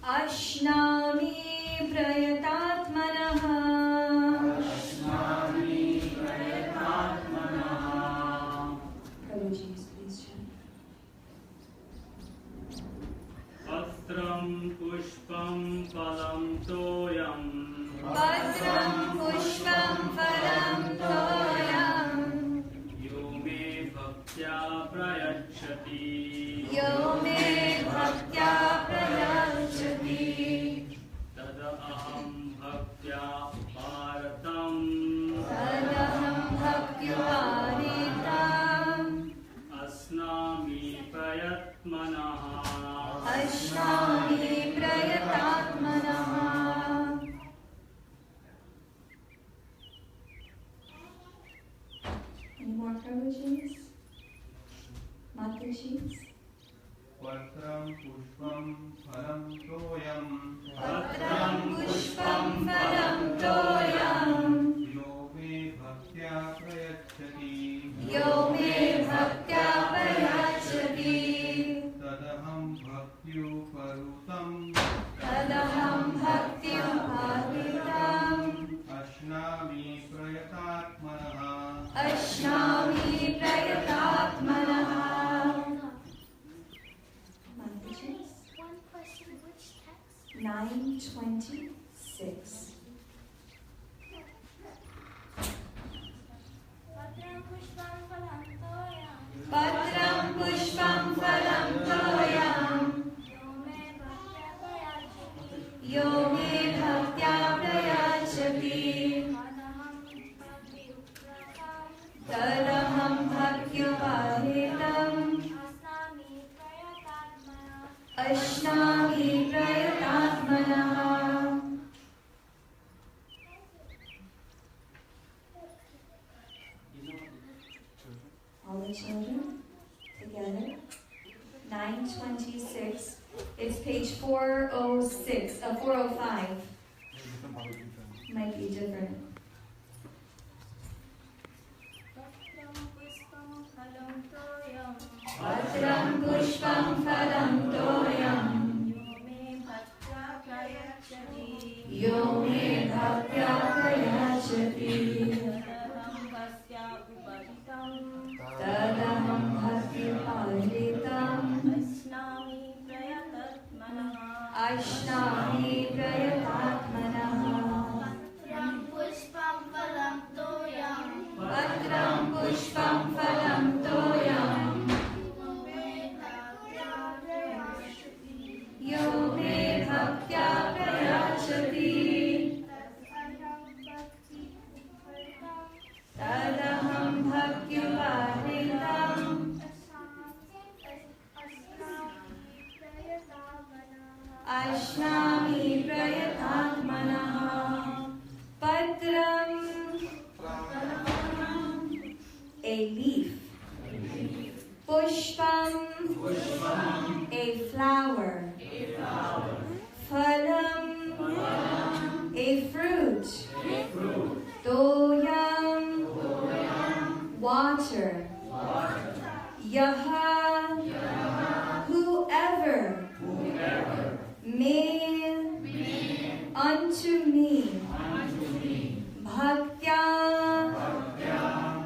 अश्नामि प्रयतात्मनः Prabhuji's please chant. Patram pushpam phalam toyam Patram pushpam phalam toyam Yo me bhaktya prayachati Yo me bhaktya prayachati Tada aham bhaktya bharatam Tadaham bhaktya-paritam Asnami prayatmanaha Ashnami prayatatmanah. Any more Prabhujis? Matajis? Patram pushpam phalam toyam Patram pushpam phalam toyam Yo me bhaktya prayachati Yo me bhaktya prayachati Tadaham bhaktyu-parutam Tadaham bhaktya-paritam Ashnami prayatatmanaha Ashnami prayatatmanah. Matajis? One question, which text? 9:26. Patram pushpam phalam toyam Patram pushpam phalam toyam Yo me bhaktya prayachati Yo me bhaktya prayachati Tadaham Tadaham bhaktya-paritam Asnami Ashnami prayatatmana prayatatmanah. All the children together. 9:26. It's page 406, 405. Might be different. Patram pushpam phalam toyam Patram pushpam phalam toyam Yo me bhaktya prayachati Yo me bhaktya prayachati Tadaham bhaktya-paritam Ashnami prayatatmanah Patram pushpam phalam toyam Patram pushpam phalam toyam Yo me bhaktya prayachati Tadaham bhaktya-paritam Ashnami prayatatmanah. Patram, a leaf. Pushpam, a flower. Phalam, a fruit. Toyam, water. Yaha, whoever. May unto me. Bhaktya,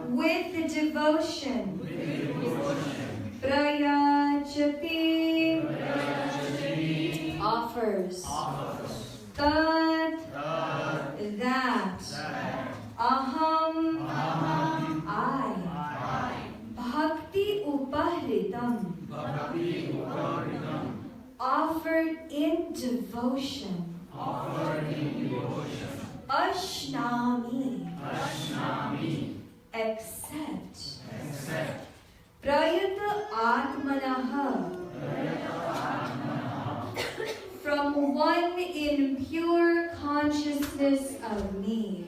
with devotion. Prayachati, offers. Tad, that. Aham, I. Bhakti upahritam, offered in devotion. Ashnami, accept. Prayata atmanaha, from one in pure consciousness of me.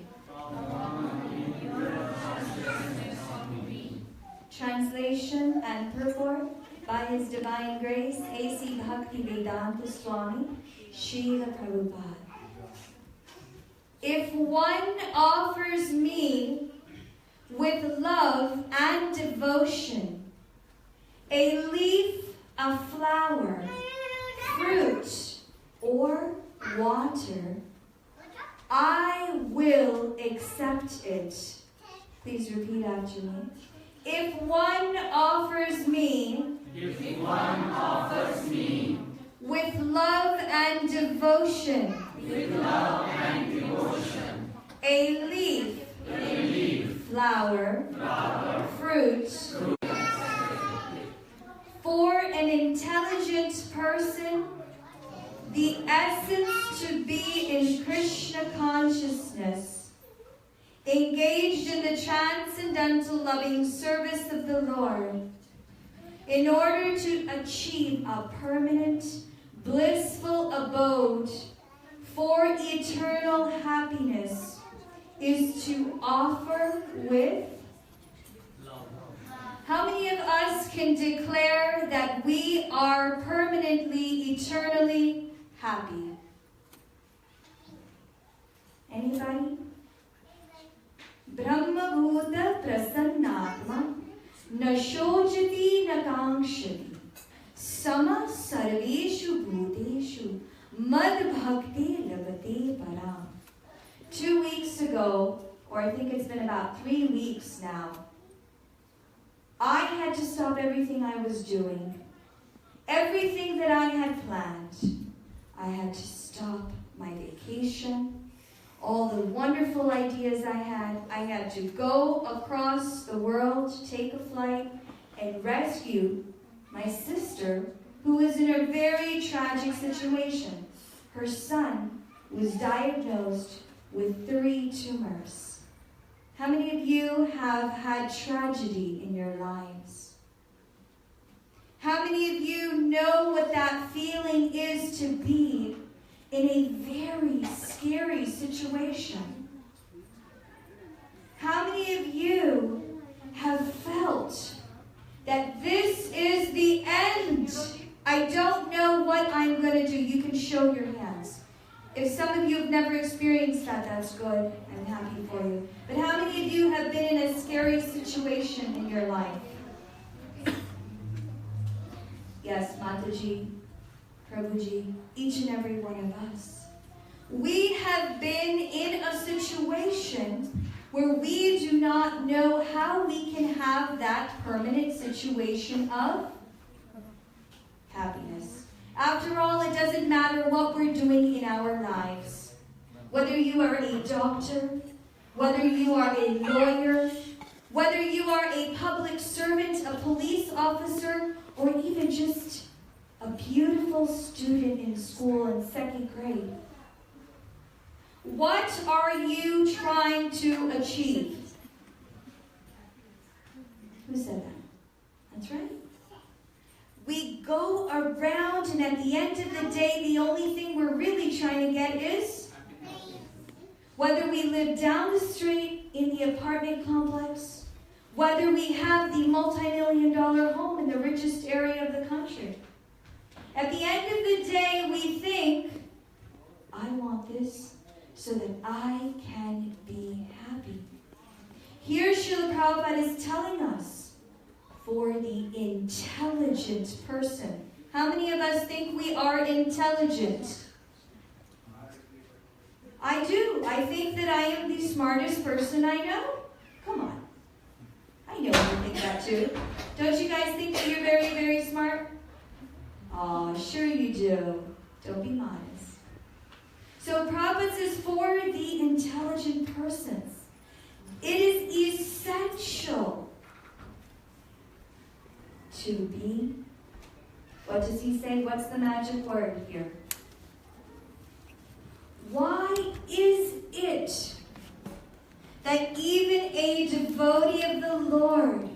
Translation and purport by His Divine Grace, A.C. Bhaktivedanta Swami, Srila Prabhupada. If one offers me with love and devotion a leaf, a flower, fruit, or water, I will accept it. Please repeat after me. If one offers me with love and devotion, a leaf, flower, fruit, for an intelligent person, the essence to be in Krishna consciousness, engaged in the transcendental loving service of the Lord, in order to achieve a permanent, blissful abode for eternal happiness, is to offer with. How many of us can declare that we are permanently, eternally happy? Anybody? Brahma Bhuta Prasannatma Nashojati Nakangshati Sama Sarveshu Bhuteshu Mad Bhakti Labate Param. 2 weeks ago, or I think it's been about 3 weeks now, I had to stop everything I was doing. Everything that I had planned. I had to stop my vacation. All the wonderful ideas I had to go across the world, take a flight, and rescue my sister, who was in a very tragic situation. Her son was diagnosed with 3 tumors. How many of you have had tragedy in your lives? How many of you know what that feeling is to be in a very scary situation? How many of you have felt that this is the end? I don't know what I'm going to do. You can show your hands. If some of you have never experienced that, that's good. I'm happy for you. But how many of you have been in a scary situation in your life? Yes, Mataji, Prabhuji, each and every one of us. We have been in a situation where we do not know how we can have that permanent situation of happiness. After all, it doesn't matter what we're doing in our lives. Whether you are a doctor, whether you are a lawyer, whether you are a public servant, a police officer, or even just a beautiful student in school in 2nd grade. What are you trying to achieve? Who said that? That's right. We go around, and at the end of the day, the only thing we're really trying to get is, whether we live down the street in the apartment complex, whether we have the multi-million-dollar home in the richest area of the country. At the end of the day, we think, I want this so that I can be happy. Here, Srila Prabhupada is telling us, for the intelligent person. How many of us think we are intelligent? I do. I think that I am the smartest person I know. Come on. I know you think that too. Don't you guys think that you're very, very smart? Oh, sure you do. Don't be modest. So Prabhupada says, for the intelligent persons, it is essential to be, what does he say? What's the magic word here? Why is it that even a devotee of the Lord,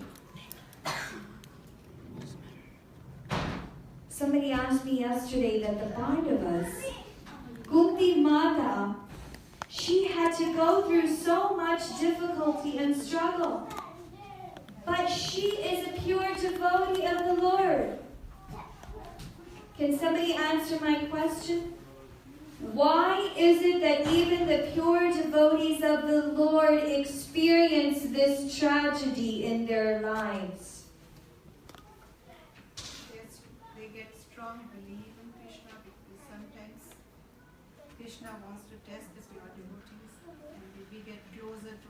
somebody asked me yesterday that the Pandavas, Kunti Mata, she had to go through so much difficulty and struggle. But she is a pure devotee of the Lord. Can somebody answer my question? Why is it that even the pure devotees of the Lord experience this tragedy in their lives? They get strong belief in Krishna because sometimes Krishna wants to test the pure devotees, and we get closer to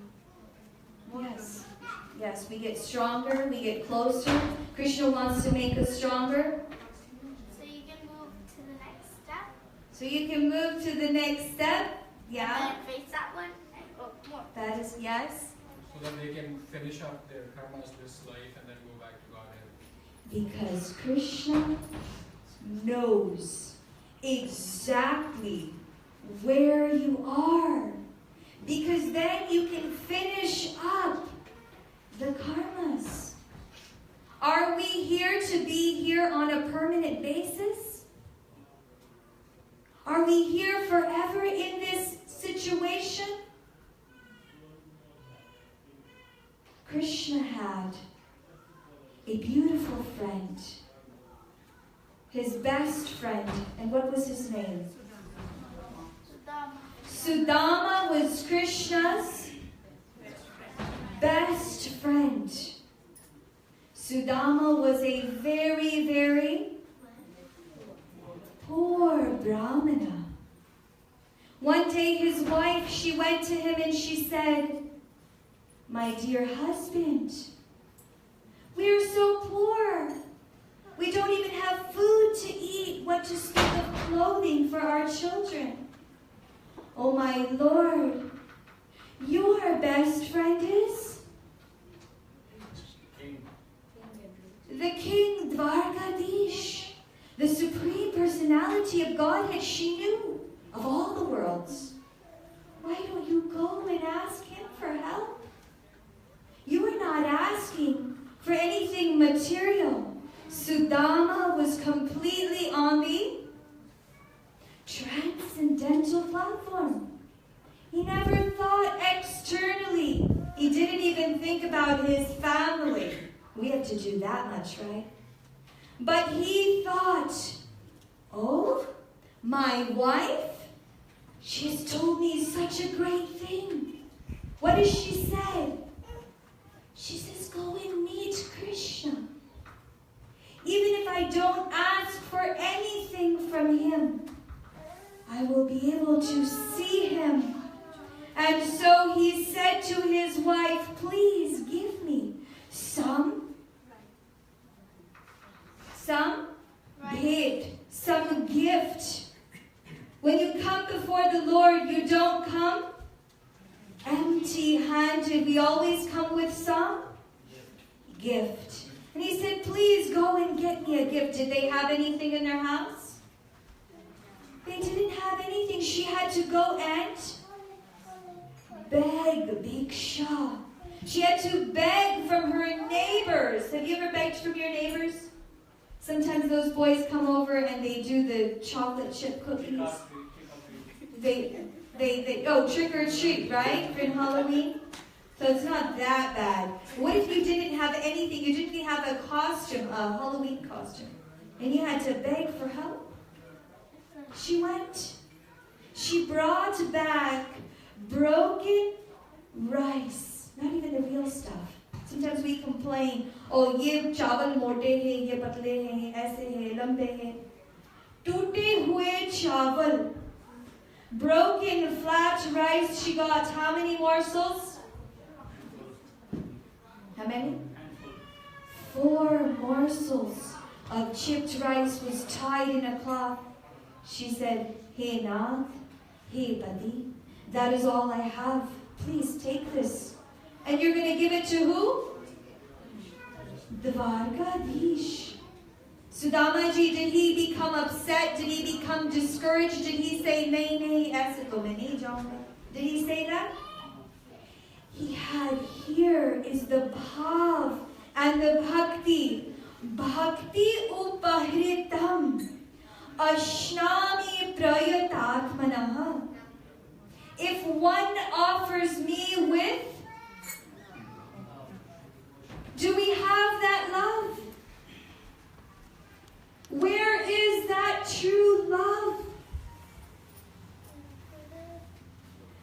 more Yes. closer to Krishna. Yes, we get stronger, we get closer. Krishna wants to make us stronger. So you can move to the next step. So you can move to the next step. Yeah, And then face that one and go more. that is yes. So that they can finish up their karmas this life and then go back to Godhead. Because Krishna knows exactly where you are. Because then you can finish up the karmas. Are we here to be here on a permanent basis? Are we here forever in this situation? Krishna had a beautiful friend, his best friend, and what was his name? Sudama was Krishna's best friend. Sudama was a very, very poor Brahmana. One day his wife, she went to him and she said, "My dear husband, we are so poor. We don't even have food to eat, what to speak of clothing for our children. Oh my Lord, your best friend is the King Dwarkadish, the Supreme Personality of Godhead. She knew of all the worlds. Why don't you go and ask him for help? You are not asking for anything material." Sudama was completely on the transcendental platform. He never thought externally. He didn't even think about his family. We have to do that much, right? But he thought, "Oh, my wife, she has told me such a great thing. What does she say? She says, go and meet Krishna. Even if I don't ask for anything from him, I will be able to see him." And so he said to his wife, "Please give me some bhed, some gift. When you come before the Lord, you don't come empty-handed. We always come with some gift." And he said, "Please go and get me a gift." Did they have anything in their house? They didn't have anything. She had to go and beg, bhiksha. She had to beg from her neighbors. Have you ever begged from your neighbors? Sometimes those boys come over and they do the chocolate chip cookies. They trick or treat, right? For Halloween. So it's not that bad. What if you didn't have anything? You didn't have a costume, a Halloween costume, and you had to beg for help? She went. She brought back broken rice, not even the real stuff. Sometimes we complain, "Oh, ye chawal mote hai, ye patle hai, aise hai, lambe hai." Toote hue chawal, broken flat rice. She got how many morsels? How many? 4 morsels of chipped rice was tied in a cloth. She said, "Hey Nath, hey Pati, that is all I have. Please take this." And you're going to give it to who? Dwarkadish. Sudamaji, did he become upset? Did he become discouraged? Did he say, nahi, aise to main nahi jaunga? Did he say that? He had, here is the bhav and the bhakti. Bhakti upahritam ashnami prayatatmanaha. If one offers me with, do we have that love? Where is that true love?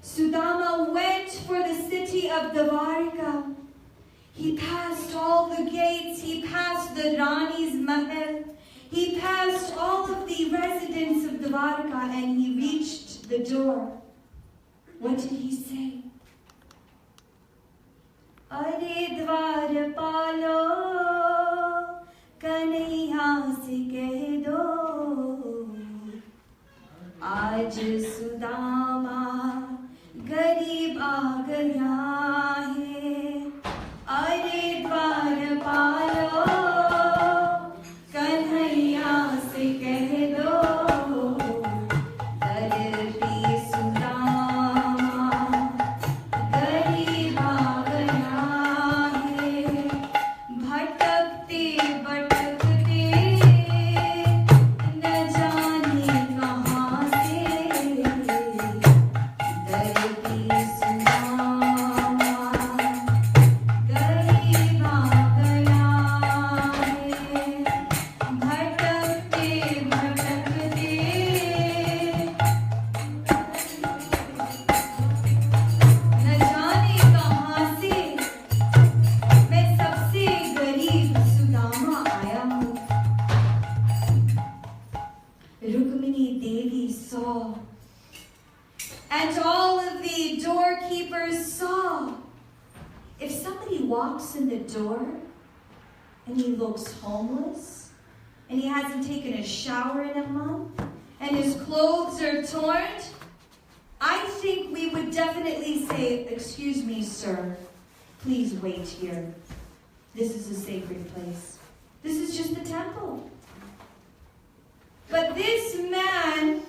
Sudama went for the city of Dwarka. He passed all the gates. He passed the Rani's Mahal. He passed all of the residents of Dwarka, and he reached the door, what did he say? Are dwar palo, kanaiya se keh do, aaj Sudama garib aa gaya hai. Are dwar palo, kanaiya se keh do, dardi Sudama garib aa gaya hai. Bhatakte bhatakte न जाने कहाँ से दर्दी सुदामा गरीब आ गया है. भटकते भटकते न जाने कहाँ से मैं सबसे गरीब सुदामा आया हूँ. Rukmini Devi saw, and all of the doorkeepers saw. If somebody walks in the door and he looks homeless, and he hasn't taken a shower in a month, and his clothes are torn, I think we would definitely say, "Excuse me, sir, please wait here. This is a sacred place. This is just the temple." But this man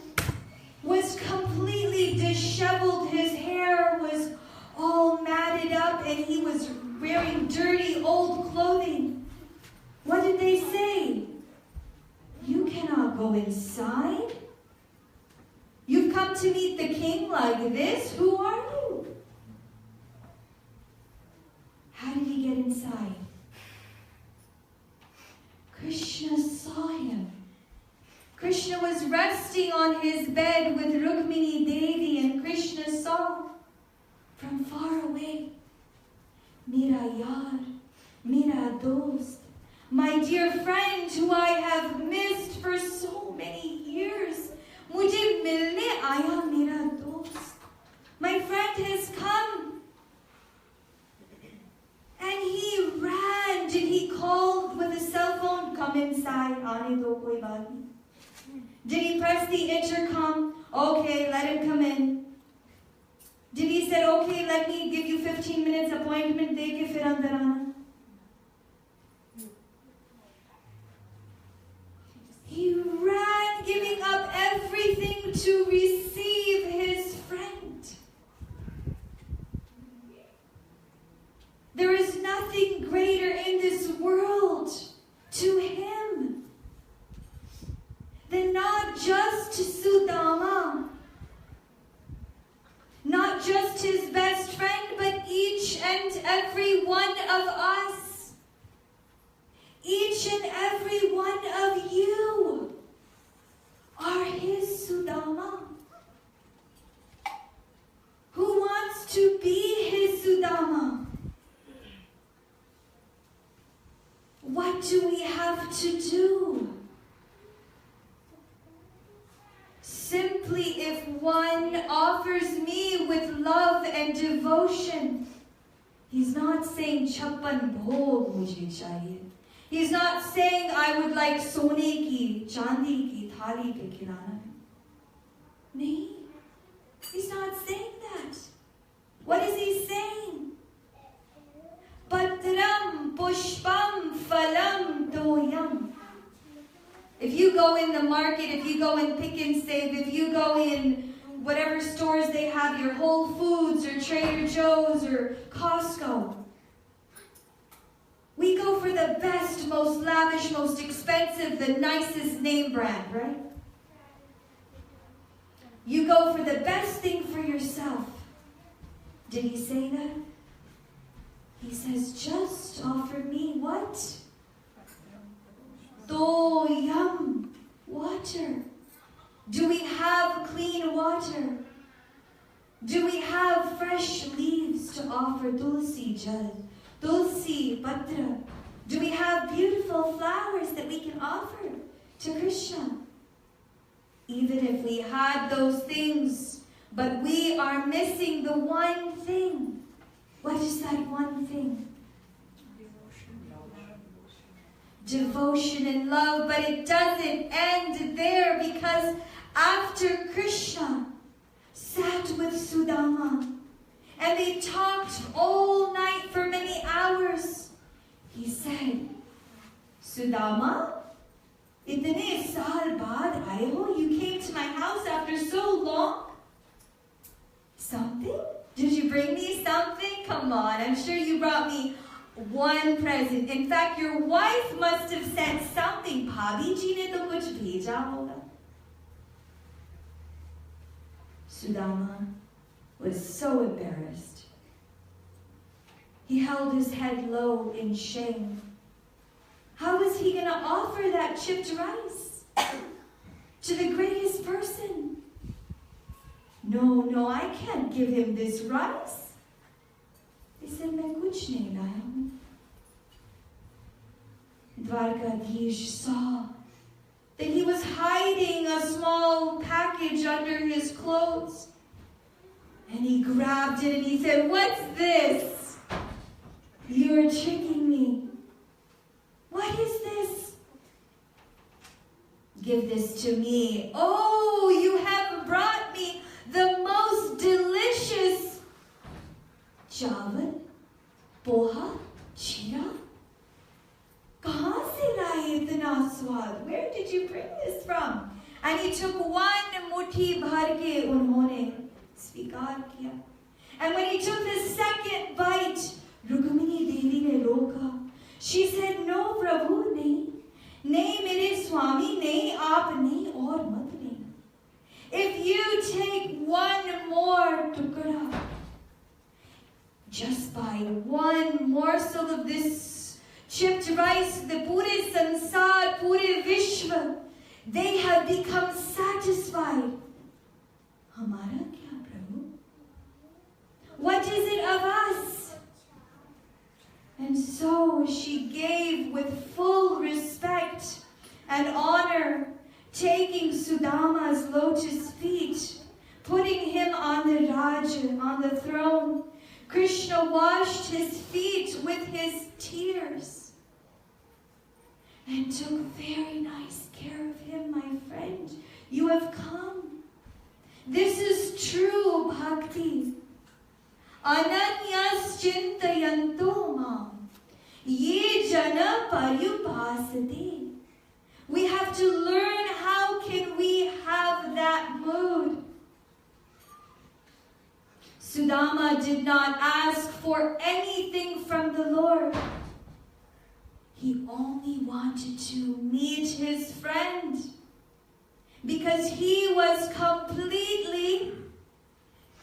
was completely disheveled. His hair was all matted up and he was wearing dirty old clothing. What did they say? "You cannot go inside. You've come to meet the king like this. Who are you?" How did he get inside? Krishna saw him. Krishna was resting on his bed with Rukmini Devi, and Krishna saw from far away, "Mera yaar, mera dost, my dear friend who I have missed for so many years. Mujhe milne aaya mera dost. My friend has come." And he ran and he called with a cell phone, "Come inside, aane do, koi baat nahi." Did he press the intercom? "Okay, let him come in." Did he say, "Okay, let me give you 15 minutes appointment, de ke fir andar aana"? He ran, giving up everything to receive his friend. There is nothing greater in this world to him than not just Sudama, not just his best friend, but each and every one of us. Each and every one of you are his Sudama. Who wants to be his Sudama? What do we have to do? Simply, if one offers me with love and devotion, he's not saying "Chappan bhog mujhe chahiye." He's not saying I would like sone ki, chandi ki thali pe khilana. Nahi, he's not saying that. What is he saying? Patram pushpam phalam toyam. If you go in the market, if you go in Pick and Save, if you go in whatever stores they have, your Whole Foods or Trader Joe's or Costco, we go for the best, most lavish, most expensive, the nicest name brand, right? You go for the best thing for yourself. Did he say that? He says, "Just offer me what? Toyam, water. Do we have clean water? Do we have fresh leaves to offer? Tulsi jal, tulsi patra. Do we have beautiful flowers that we can offer to Krishna?" Even if we had those things, but we are missing the one thing. What is that one thing? Devotion and love. But it doesn't end there, because after Krishna sat with Sudama and they talked all night for many hours, he said, Sudama, itne saal baad aaye ho? You came to my house after so long. Something? Did you bring me something? Come on, I'm sure you brought me one present. In fact, your wife must have sent something. Bhabhi ji ne to kuch bheja hoga. Sudama was so embarrassed. He held his head low in shame. How was he going to offer that chipped rice to the greatest person? No, I can't give him this rice. He said, मैं कुछ नहीं लाया हूँ. Dwarkadhish saw that he was hiding a small package under his clothes. And he grabbed it and he said, what's this? You're tricking me. What is this? Give this to me. Oh, you have brought me the most delicious chawal, poha, chira. Kahan se laaye itna swad? Where did you bring this from? And he took one muthi bhar ke unhone svikar kiya. And when he took the second bite, Rukmini Devi ne roka. She said, no, Prabhu, nahi. Nahi, mere Swami, nahi, aap nahi, aur mat nahi. If you take one more tukra, just by one morsel of this chipped rice, the pure sansar, pure vishwa, they have become satisfied. Hamara kya, Prabhu? What is it of us? And so she gave with full respect and honor, taking Sudama's lotus feet, putting him on the Raja, on the throne. Krishna washed his feet with his tears and took very nice care of him, my friend. You have come. This is true bhakti. Ananyas chintayanto mam, ye jana parupasati. We have to learn how can we have that mood. Sudama did not ask for anything from the Lord. He only wanted to meet his friend because he was completely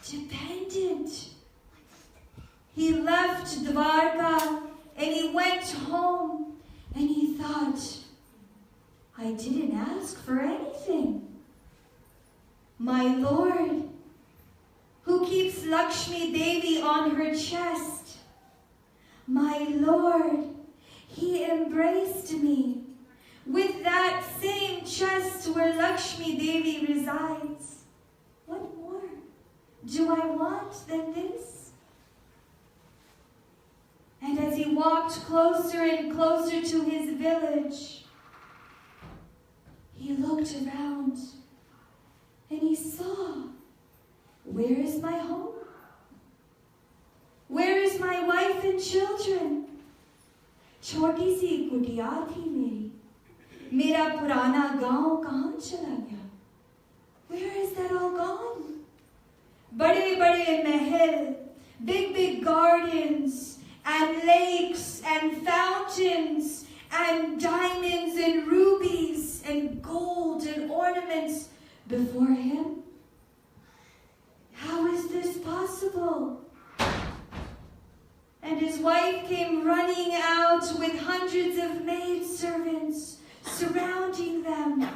dependent. He left Dwarka and he went home and he thought, I didn't ask for anything. My Lord, who keeps Lakshmi Devi on her chest, my Lord, he embraced me with that same chest where Lakshmi Devi resides. What more do I want than this? And as he walked closer and closer to his village, he looked around and he saw, where is my home? Where is my wife and children? Choti si kutiya thi meri. Mera purana gaon kahan chala gaya? Where is that all gone? Bade bade mahal, big gardens, and lakes and fountains and diamonds and rubies and gold and ornaments before him. How is this possible? And his wife came running out with hundreds of maidservants surrounding them.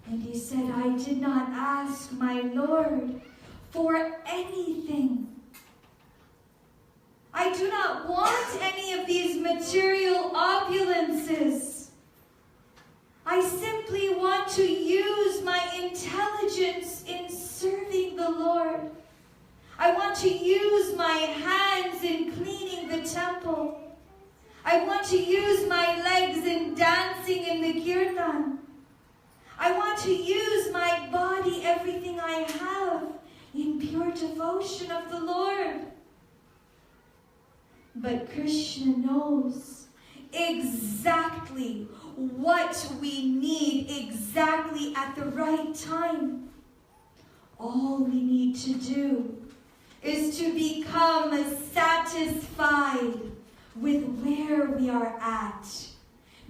And he said, I did not ask my Lord for anything. I do not want any of these material opulences. I simply want to use my intelligence in serving the Lord. I want to use my hands in cleaning the temple. I want to use my legs in dancing in the kirtan. I want to use my body, everything I have, in pure devotion of the Lord. But Krishna knows exactly what we need exactly at the right time. All we need to do is to become satisfied with where we are at.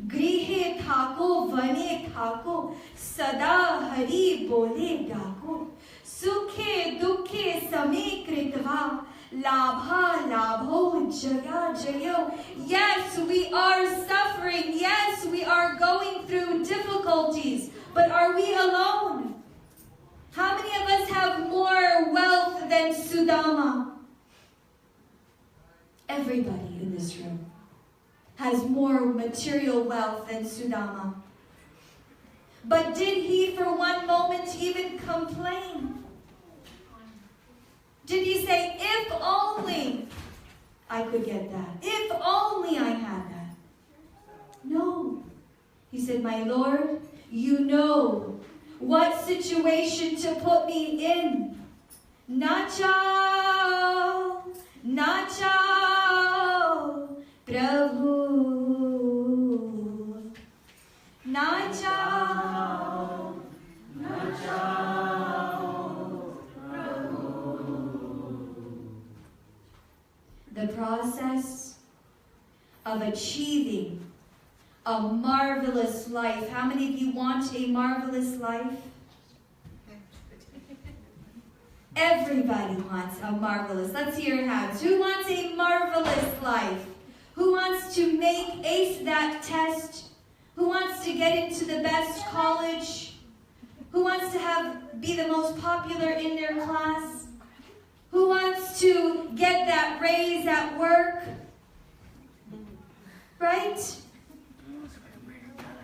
Grihe thako, vane thako, sada hari bole dako, sukhe dukhe same kritva, labha labho jaya jayo. Yes, we are suffering. Yes, we are going through difficulties. But are we alone? How many of us have more wealth than Sudama? Everybody in this room has more material wealth than Sudama. But did he for one moment even complain? Did he say, if only I could get that? If only I had that? No. He said, my Lord, you know what situation to put me in. Na chao, Prabhu. Na chao, the process of achieving a marvelous life. How many of you want a marvelous life? Everybody wants a marvelous. Let's hear your hands. Who wants a marvelous life? Who wants to make ace that test? Who wants to get into the best college? Who wants to be the most popular in their class? Who wants to get that raise at work? Right?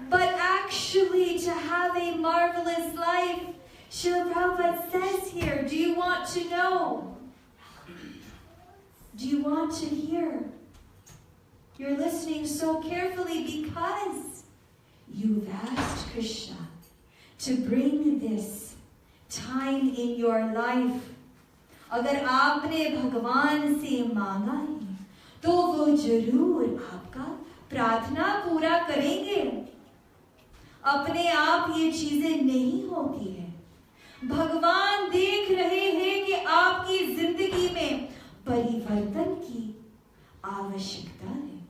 But actually to have a marvelous life, Srila Prabhupada says here, do you want to know? Do you want to hear? You're listening so carefully because you've asked Krishna to bring this time in your life. अगर आपने भगवान से मांगा है, तो वो जरूर आपका प्रार्थना पूरा करेंगे. अपने आप ये चीजें नहीं होती है. भगवान देख रहे हैं कि आपकी जिंदगी में परिवर्तन की आवश्यकता है.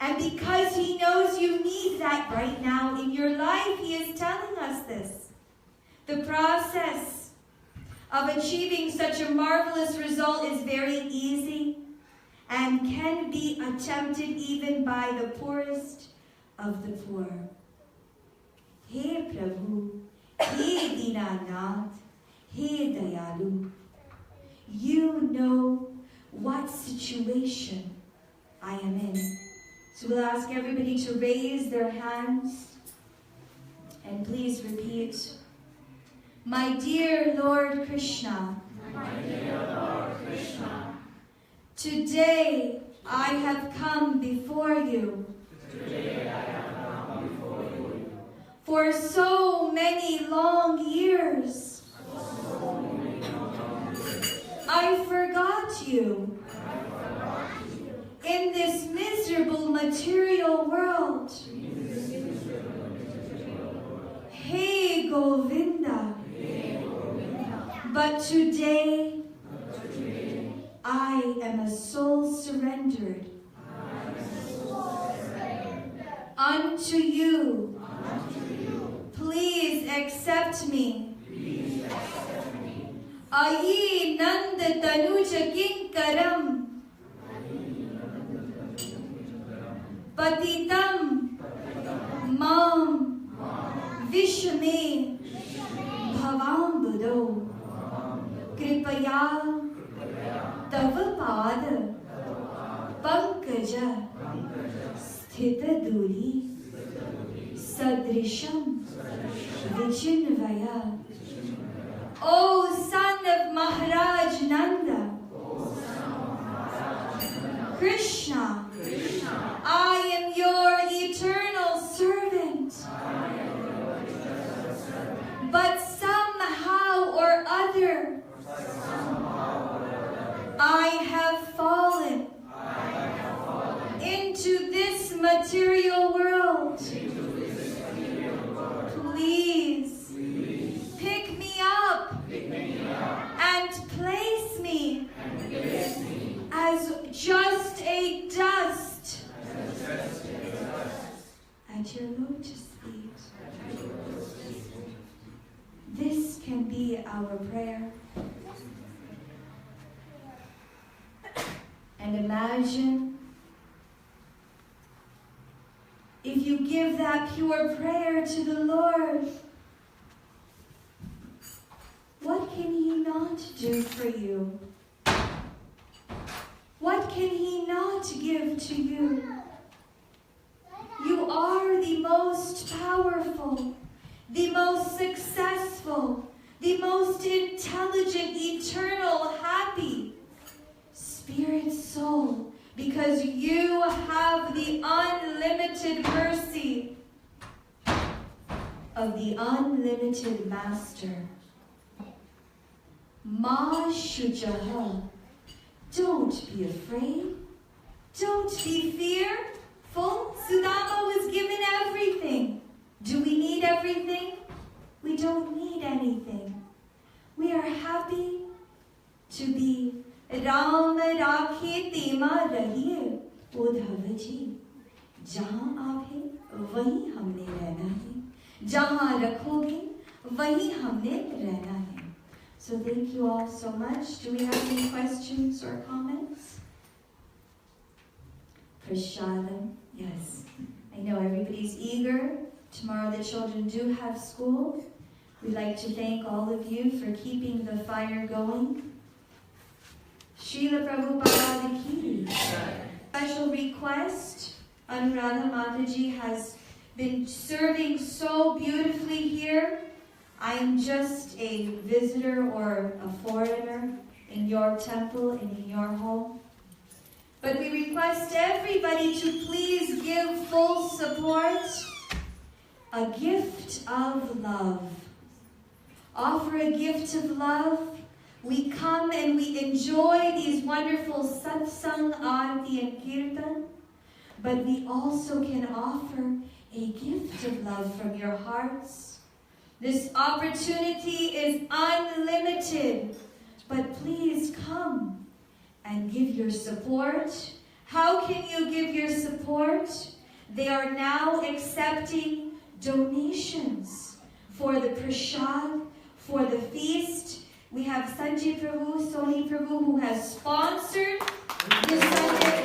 And because he knows you need that right now in your life, he is telling us this. The process of achieving such a marvelous result is very easy and can be attempted even by the poorest of the poor. Hey Prabhu, Hey Dinanath, Hey Dayalu, you know what situation I am in. So we'll ask everybody to raise their hands and please repeat. My dear Lord Krishna, today I have come before you. For so many long years, I forgot you in this miserable material world. Hey Govinda. But today, I am a soul surrendered unto you. Please accept me. Ayi nand tanuja kinkaram patitam mam vishme bhavam budo. Kripaya Tava Pada Pankaja Sthita Duri Sadrisham Vichinvaya. O son of Maharaj Nanda, Krishna, I am your eternal servant. But somehow or other, I have fallen into this material world. Please pick me up and place me as just a dust at your lotus feet. This can be our prayer. And imagine if you give that pure prayer to the Lord, what can He not do for you? What can He not give to you? You are the most powerful, the most successful, the most intelligent, eternal, happy spirit soul, because you have the unlimited mercy of the unlimited Master. Ma Shujaha. Don't be afraid. Don't be fearful. Sudama was given everything. Do we need everything? We don't need anything. We are happy to be Ram Rakhe Tema Rahiye Udhav ji. Jahan aap hai, wahi humne rehna hai. Jahan rakhoge, wahi humne rehna hai. So thank you all so much. Do we have any questions or comments? Prashadam, yes. I know everybody's eager. Tomorrow the children do have school. We'd like to thank all of you for keeping the fire going. Srila Prabhupada Ki. Special request. Anuradha Mataji has been serving so beautifully here. I am just a visitor or a foreigner in your temple and in your home. But we request everybody to please give full support. A gift of love. Offer a gift of love. We come and we enjoy these wonderful satsang, aarti and kirtan. But we also can offer a gift of love from your hearts. This opportunity is unlimited, but please come and give your support. How can you give your support? They are now accepting donations for the prashad, for the feast. We have Sanjay Prabhu, Soni Prabhu, who has sponsored this Sunday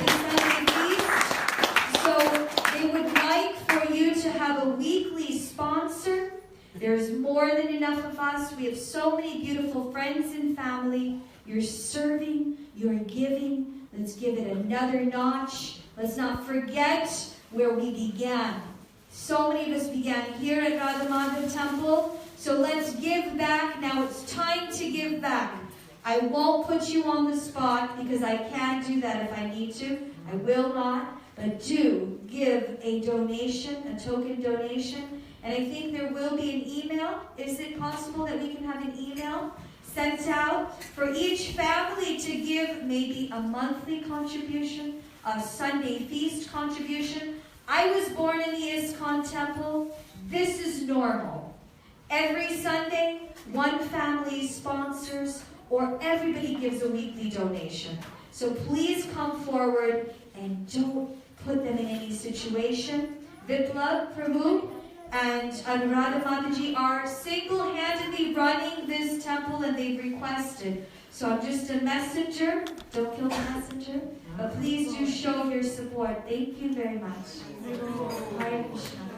feast. So they would like for you to have a weekly sponsor. There's more than enough of us. We have so many beautiful friends and family. You're serving, you're giving. Let's give it another notch. Let's not forget where we began. So many of us began here at Radhamadha Temple. So let's give back. Now it's time to give back. I won't put you on the spot because I can't do that if I need to. I will not. But do give a donation, a token donation. And I think there will be an email. Is it possible that we can have an email sent out for each family to give maybe a monthly contribution, a Sunday feast contribution? I was born in the ISKCON temple. This is normal. Every Sunday, one family sponsors or everybody gives a weekly donation. So please come forward and don't put them in any situation. Viplab Prabhu and Anuradha Mataji are single-handedly running this temple and they've requested. So I'm just a messenger. Don't kill the messenger. But please do show your support. Thank you very much. Hare Krishna.